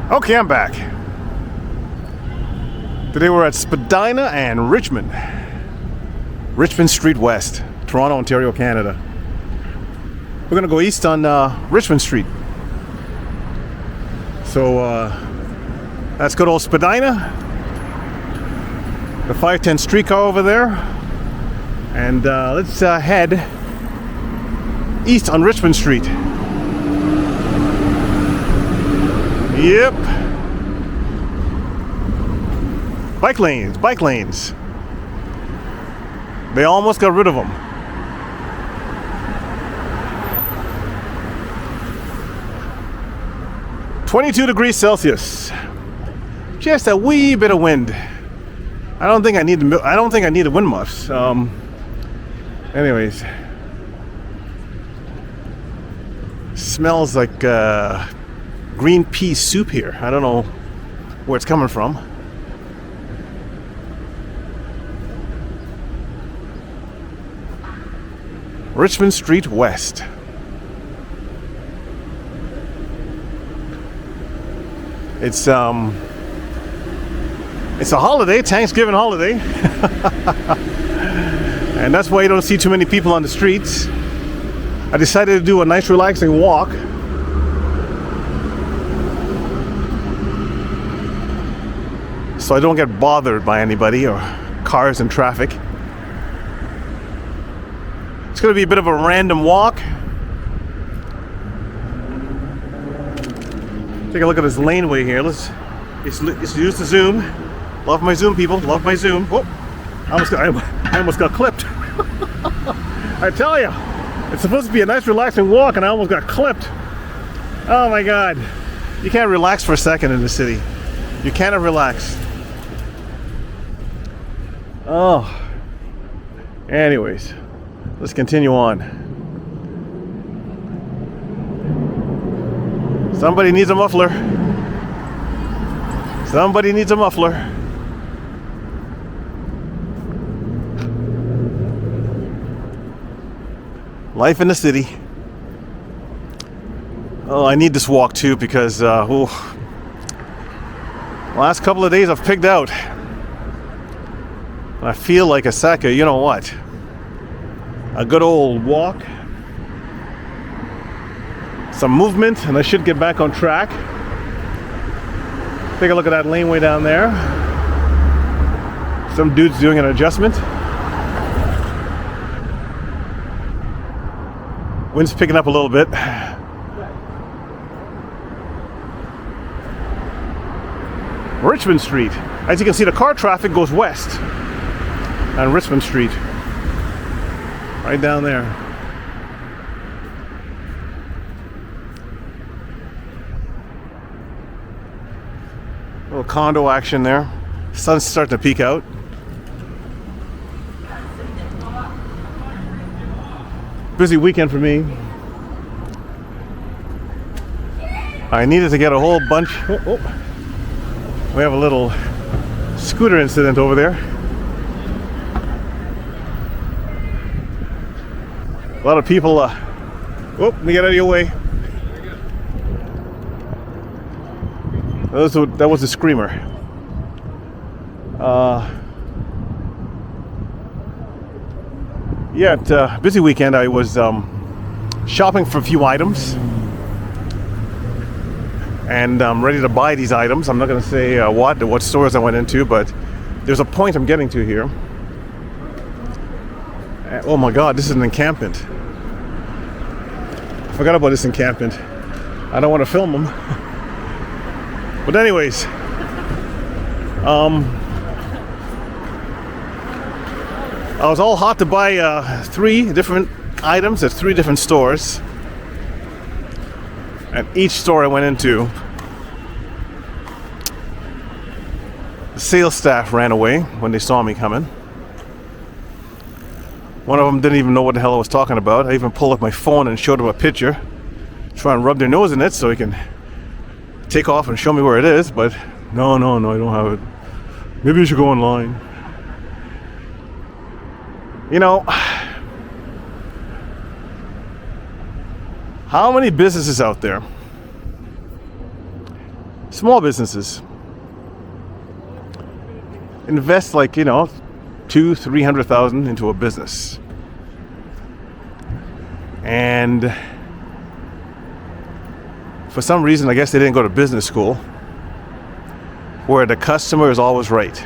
Okay, I'm back. Today we're at Spadina and Richmond. Richmond Street West, Toronto, Ontario, Canada. We're gonna go east on Richmond Street. So that's good old Spadina. The 510 streetcar over there. And let's head east on Richmond Street. Yep. Bike lanes. They almost got rid of them. (22 degrees Celsius). Just a wee bit of wind. I don't think I need the wind muffs. Anyways, smells like green pea soup here. I don't know where it's coming from. Richmond Street West. It's a holiday, Thanksgiving holiday. And that's why you don't see too many people on the streets. I decided to do a nice relaxing walk. So I don't get bothered by anybody or cars and traffic. It's going to be a bit of a random walk. Take a look at this laneway here. Let's use the zoom. Love my zoom, people. Love my zoom. Whoop. I almost got clipped. I tell you, it's supposed to be a nice relaxing walk and I almost got clipped. Oh my God. You can't relax for a second in the city. You cannot relax. Oh. Anyways, let's continue on. Somebody needs a muffler. Somebody needs a muffler. Life in the city. Oh, I need this walk too because last couple of days I've pigged out. I feel like a sack of, you know what? A good old walk. Some movement, and I should get back on track. Take a look at that laneway down there. Some dude's doing an adjustment. Wind's picking up a little bit. Richmond Street. As you can see, the car traffic goes west on Richmond Street. Right down there. Little condo action there. Sun's starting to peek out. Busy weekend for me. I needed to get a whole bunch. We have a little scooter incident over there. A lot of people. Let me get out of your way. That was a screamer. Busy weekend. I was shopping for a few items, and I'm ready to buy these items. I'm not going to say what stores I went into, but there's a point I'm getting to here. Oh my God, this is an encampment. I forgot about this encampment. I don't want to film them. But anyways, I was all hot to buy 3 different items at 3 different stores. And each store I went into, the sales staff ran away when they saw me coming. One of them didn't even know what the hell I was talking about. I even pulled up my phone and showed them a picture, try and rub their nose in it so he can take off and show me where it is, but no, I don't have it. Maybe you should go online. You know, how many businesses out there small businesses. Invest like, $200,000-300,000 into a business. And for some reason, I guess they didn't go to business school, where the customer is always right.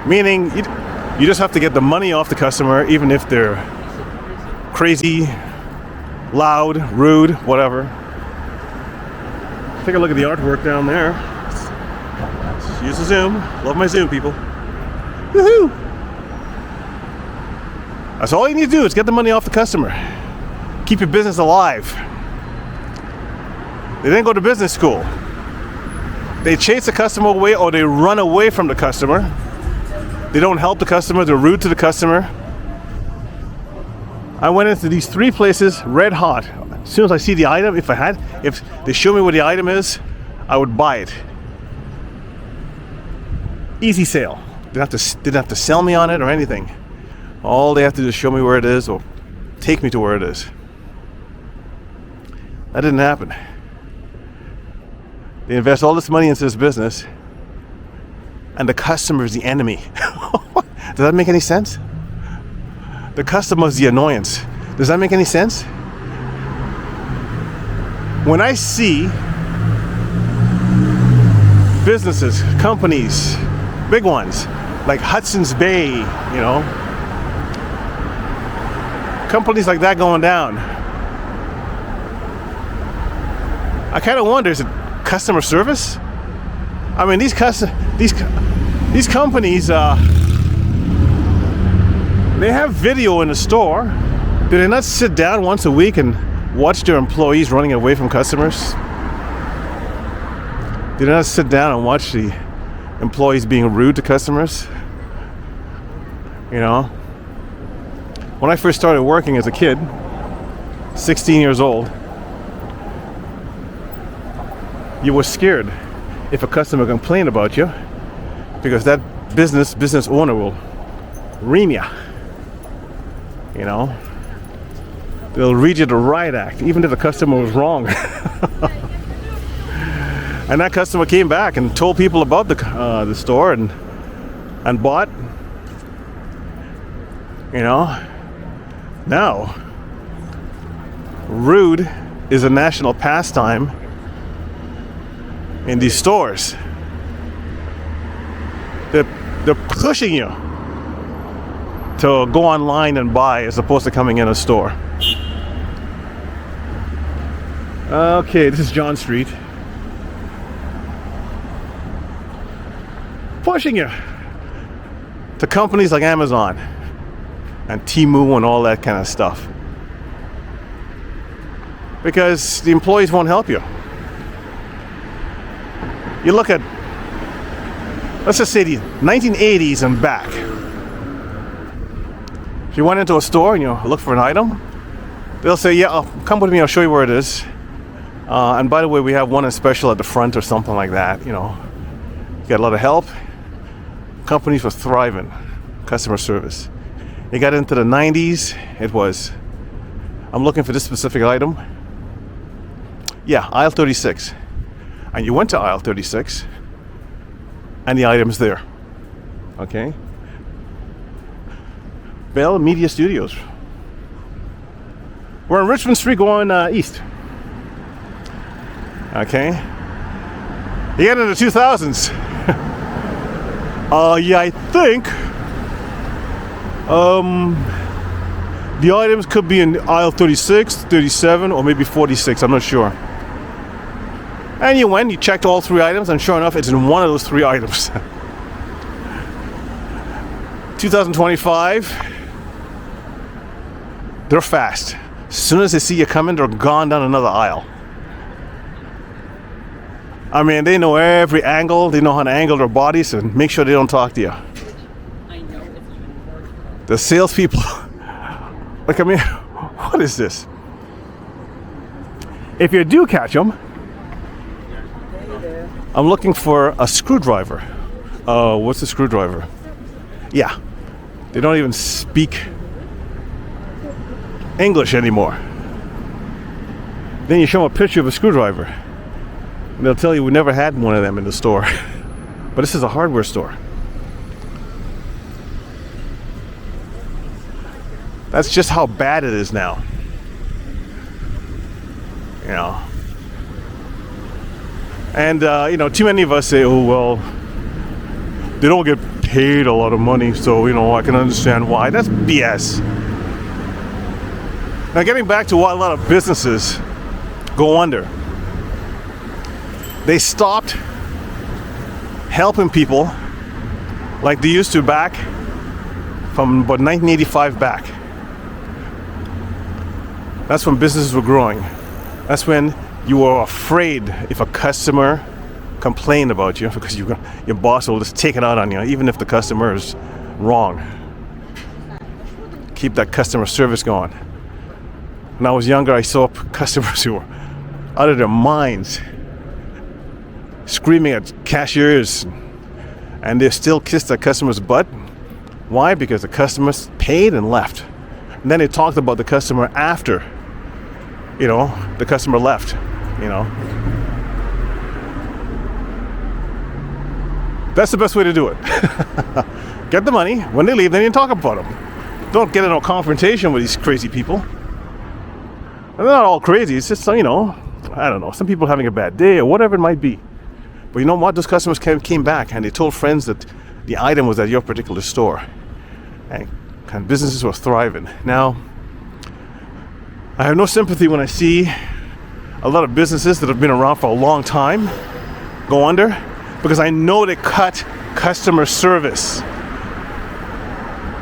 Meaning, you just have to get the money off the customer, even if they're crazy, loud, rude, whatever. Take a look at the artwork down there. Let's use the zoom. Love my zoom, people. Woohoo! That's all you need to do is get the money off the customer. Keep your business alive. They didn't go to business school. They chase the customer away, or they run away from the customer. They don't help the customer. They're rude to the customer. I went into these 3 places red hot. As soon as I see the item, if they show me what the item is, I would buy it. Easy sale. They didn't have to sell me on it or anything. All they have to do is show me where it is or take me to where it is. That didn't happen. They invest all this money into this business, and the customer is the enemy. Does that make any sense? The customer is the annoyance. Does that make any sense? When I see businesses, companies, big ones, like Hudson's Bay, companies like that going down, I kind of wonder, is it customer service? I mean, these companies, they have video in the store. Do they not sit down once a week and watch their employees running away from customers? Do they not sit down and watch the employees being rude to customers? When I first started working as a kid, 16 years old, you were scared if a customer complained about you, because that business owner will ream you. They'll read you the riot act, even if the customer was wrong. And that customer came back and told people about the store and bought. Now, rude is a national pastime in these stores. They're pushing you to go online and buy as opposed to coming in a store. Okay, this is John Street. Pushing you to companies like Amazon and Temu and all that kind of stuff, because the employees won't help you. You look at, let's just say the 1980s and back. If you went into a store and you look for an item, they'll say, yeah, come with me, I'll show you where it is. And by the way, we have one in special at the front or something like that. You got a lot of help. Companies were thriving, customer service. You got into the 90s, it was, I'm looking for this specific item. Yeah, aisle 36. And you went to aisle 36, and the item's there. Okay? Bell Media Studios. We're on Richmond Street going east. Okay? You get into the 2000s. Yeah, I think the items could be in aisle 36, 37, or maybe 46. I'm not sure. And you went, you checked all 3 items, and sure enough, it's in one of those 3 items. 2025, they're fast. As soon as they see you coming, they're gone down another aisle. I mean, they know every angle. They know how to angle their bodies and make sure they don't talk to you. The salespeople, like, I mean, what is this? If you do catch them, I'm looking for a screwdriver. What's a screwdriver? Yeah, they don't even speak English anymore. Then you show them a picture of a screwdriver. And they'll tell you we never had one of them in the store. But this is a hardware store. That's just how bad it is now. You know. And, too many of us say, oh, well, they don't get paid a lot of money, so, I can understand why. That's BS. Now, getting back to why a lot of businesses go under. They stopped helping people like they used to back from about 1985 back. That's when businesses were growing. That's when you were afraid if a customer complained about you, because your boss will just take it out on you, even if the customer is wrong. Keep that customer service going. When I was younger, I saw customers who were out of their minds, screaming at cashiers, and they still kissed the customer's butt. Why? Because the customers paid and left. And then they talked about the customer after, the customer left, That's the best way to do it. Get the money. When they leave, then you talk about them. Don't get in a confrontation with these crazy people. They're not all crazy. It's just, I don't know, some people having a bad day or whatever it might be. But you know what? Those customers came back and they told friends that the item was at your particular store. And businesses were thriving. Now, I have no sympathy when I see a lot of businesses that have been around for a long time go under, because I know they cut customer service.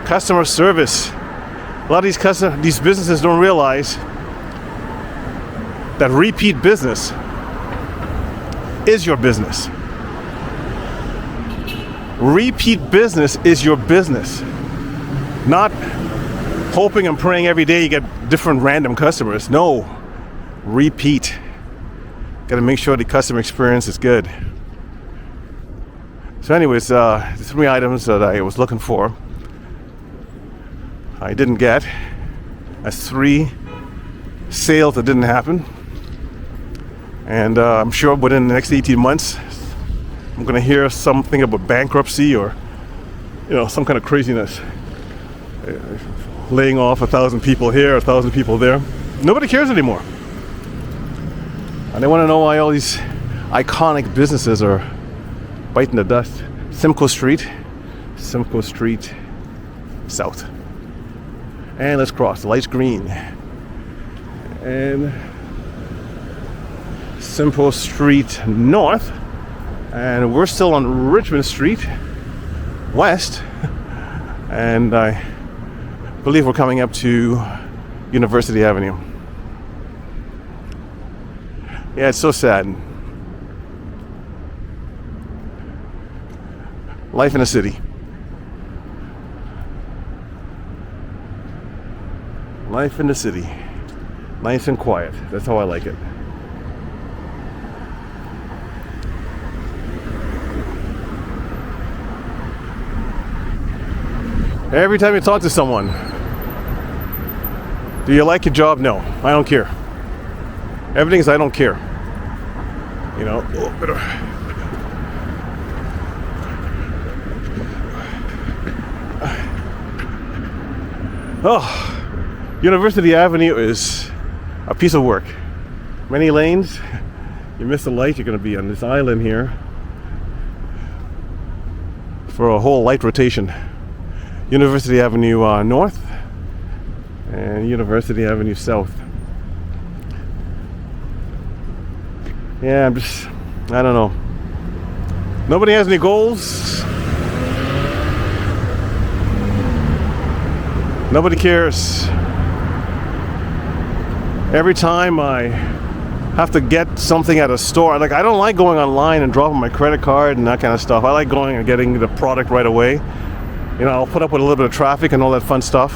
Customer service. A lot of these businesses don't realize that repeat business is your business. Repeat business is your business. Not hoping and praying every day you get different random customers. No. Repeat. Got to make sure the customer experience is good. So anyways, the 3 items that I was looking for, I didn't get. That's 3 sales that didn't happen. And I'm sure within the next 18 months, I'm going to hear something about bankruptcy or, some kind of craziness. Laying off 1,000 people here, 1,000 people there. Nobody cares anymore. And they want to know why all these iconic businesses are biting the dust. Simcoe Street South. And let's cross. The light's green. And Simcoe Street North. And we're still on Richmond Street West. And I believe we're coming up to University Avenue. Yeah, it's so sad. Life in a city. Life in the city. Nice and quiet. That's how I like it. Every time you talk to someone, do you like your job? No, I don't care. Everything is I don't care. University Avenue is a piece of work. Many lanes. You miss the light, you're going to be on this island here for a whole light rotation. University Avenue North and University Avenue South. Yeah, I don't know. Nobody has any goals. Nobody cares. Every time I have to get something at a store, I don't like going online and dropping my credit card and that kind of stuff. I like going and getting the product right away. I'll put up with a little bit of traffic and all that fun stuff.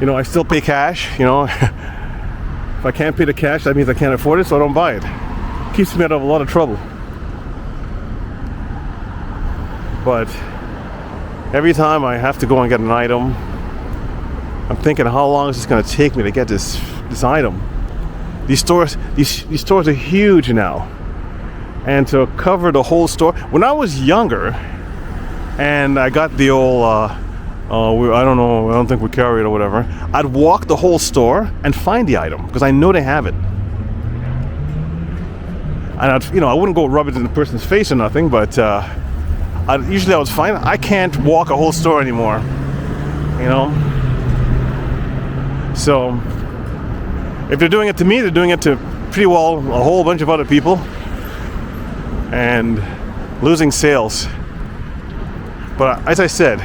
I still pay cash, If I can't pay the cash, that means I can't afford it, so I don't buy it. Keeps me out of a lot of trouble. But every time I have to go and get an item, I'm thinking, how long is this going to take me to get this item? these stores are huge now, and to cover the whole store. When I was younger, and I got the old I don't think we carry it or whatever, I'd walk the whole store and find the item because I know they have it. And I wouldn't go rub it in the person's face or nothing, but usually I was fine. I can't walk a whole store anymore, So if they're doing it to me, they're doing it to pretty well a whole bunch of other people and losing sales. But as I said,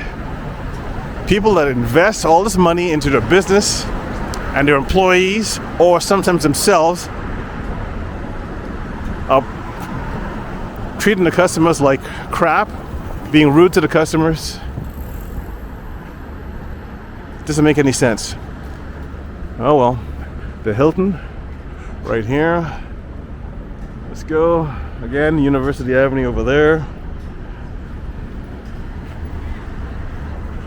people that invest all this money into their business and their employees, or sometimes themselves, treating the customers like crap, being rude to the customers, doesn't make any sense. Oh well, the Hilton right here. Let's go again. University Avenue over there.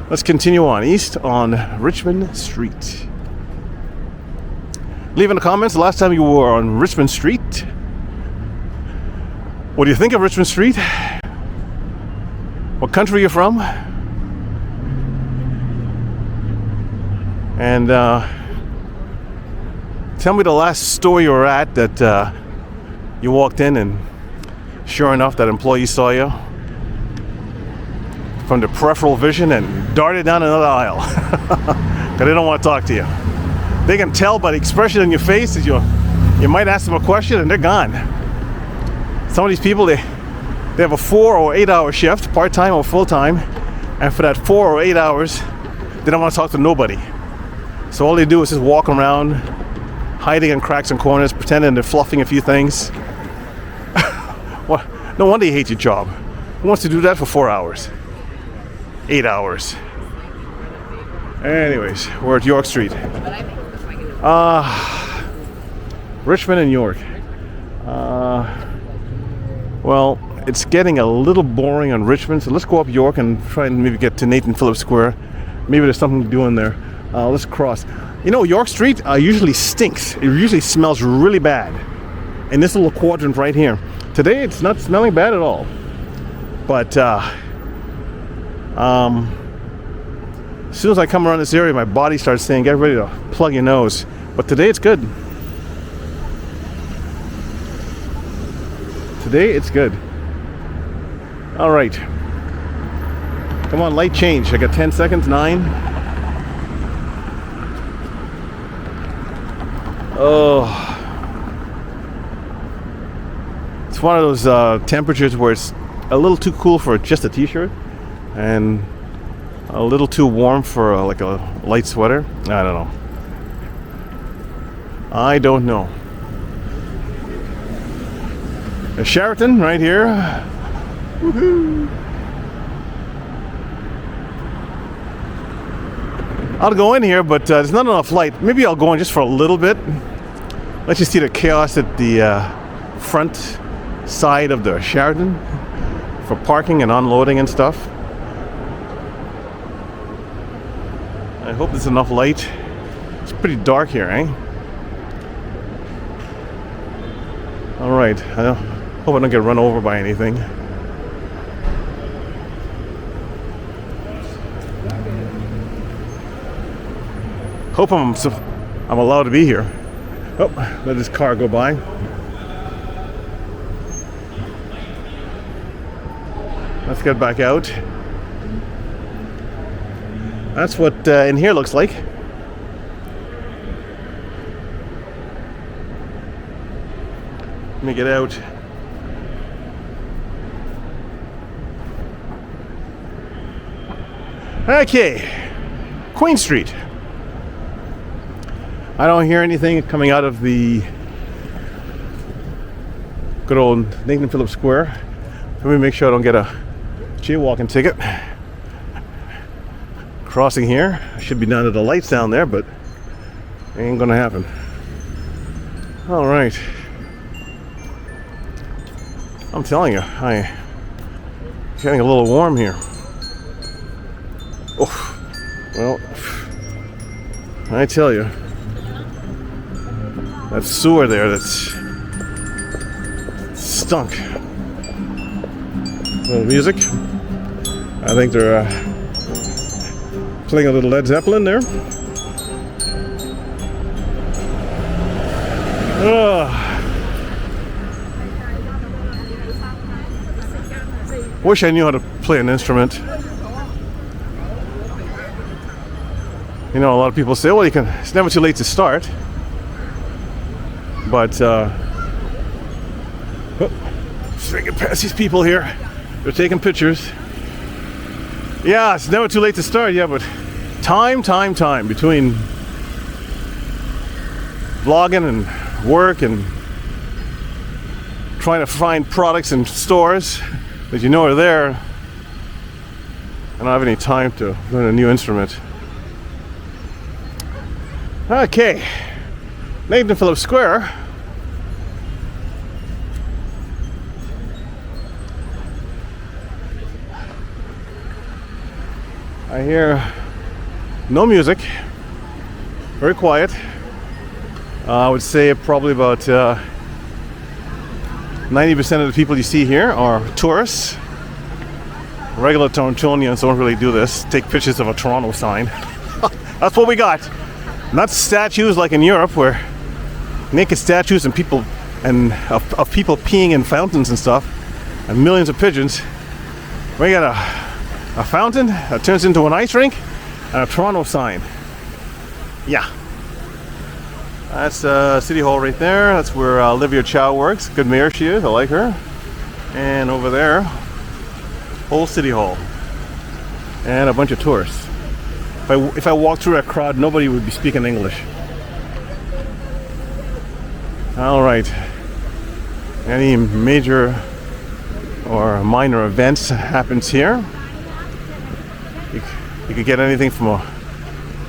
Let's continue on east on Richmond Street. Leave in the comments the last time you were on Richmond Street. What do you think of Richmond Street? What country are you from? And tell me the last store you were at that you walked in and sure enough that employee saw you from the peripheral vision and darted down another aisle because they don't want to talk to you. They can tell by the expression on your face that you might ask them a question and they're gone. Some of these people, they have a 4 or 8 hour shift, part-time or full-time, and for that 4 or 8 hours, they don't want to talk to nobody. So all they do is just walk around, hiding in cracks and corners, pretending they're fluffing a few things. Well, no wonder you hate your job. Who wants to do that for 4 hours? 8 hours. Anyways, we're at York Street. Richmond and York. Well, it's getting a little boring on Richmond, so let's go up York and try and maybe get to Nathan Phillips Square. Maybe there's something to do in there. Let's cross. York Street usually stinks. It usually smells really bad. In this little quadrant right here. Today, it's not smelling bad at all. But as soon as I come around this area, my body starts saying, get ready to plug your nose. But today, it's good. Today, it's good. All right. Come on, light change. I got 10 seconds. 9. Oh. It's one of those temperatures where it's a little too cool for just a t-shirt and a little too warm for like a light sweater. I don't know. A Sheraton right here. Woohoo! I'll go in here, but there's not enough light. Maybe I'll go in just for a little bit. Let's just see the chaos at the front side of the Sheraton for parking and unloading and stuff. I hope there's enough light. It's pretty dark here, eh? All right. I hope I don't get run over by anything. Hope I'm allowed to be here. Oh, let this car go by. Let's get back out. That's what in here looks like. Let me get out. Okay, Queen Street. I don't hear anything coming out of the good old Nathan Phillips Square. Let me make sure I don't get a jaywalking ticket. Crossing here. I should be down to the lights down there, but it ain't gonna happen. All right. I'm telling you, I'm getting a little warm here. Oh, well, I tell you. that sewer there that's stunk. A little music. I think they're playing a little Led Zeppelin there. Wish I knew how to play an instrument. You know, a lot of people say, well, it's never too late to start. But, just so I can pass these people here. They're taking pictures. Yeah, it's never too late to start, yeah, but time between vlogging and work and trying to find products in stores that you know are there. I don't have any time to learn a new instrument. Okay, Nathan Phillips Square. I hear no music, very quiet. I would say probably about 90% of the people you see here are tourists. Regular Torontonians don't really do this, take pictures of a Toronto sign. That's what we got. Not statues like in Europe where naked statues and people of people peeing in fountains and stuff and millions of pigeons. We got a fountain that turns into an ice rink and a Toronto sign. Yeah. That's City Hall right there. That's where Olivia Chow works. Good mayor she is. I like her. And over there, whole City Hall. And a bunch of tourists. If I walked through that crowd, nobody would be speaking English. All right. Any major or minor events happens here. You could get anything from a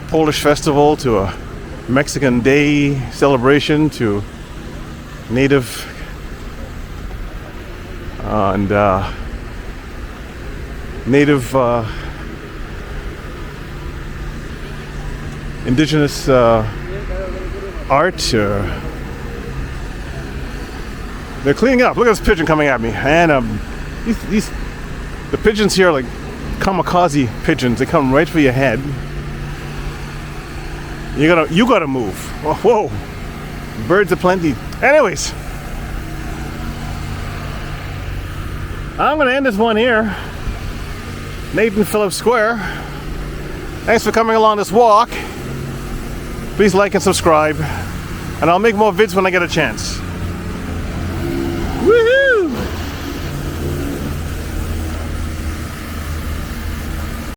Polish festival to a Mexican Day celebration to native indigenous art. They're cleaning up. Look at this pigeon coming at me, and the pigeons here are like kamikaze pigeons. They come right for your head. You gotta move. Whoa, birds aplenty. Anyways, I'm gonna end this one here. Nathan Phillips Square. Thanks for coming along this walk. Please like and subscribe, and I'll make more vids when I get a chance. Woohoo!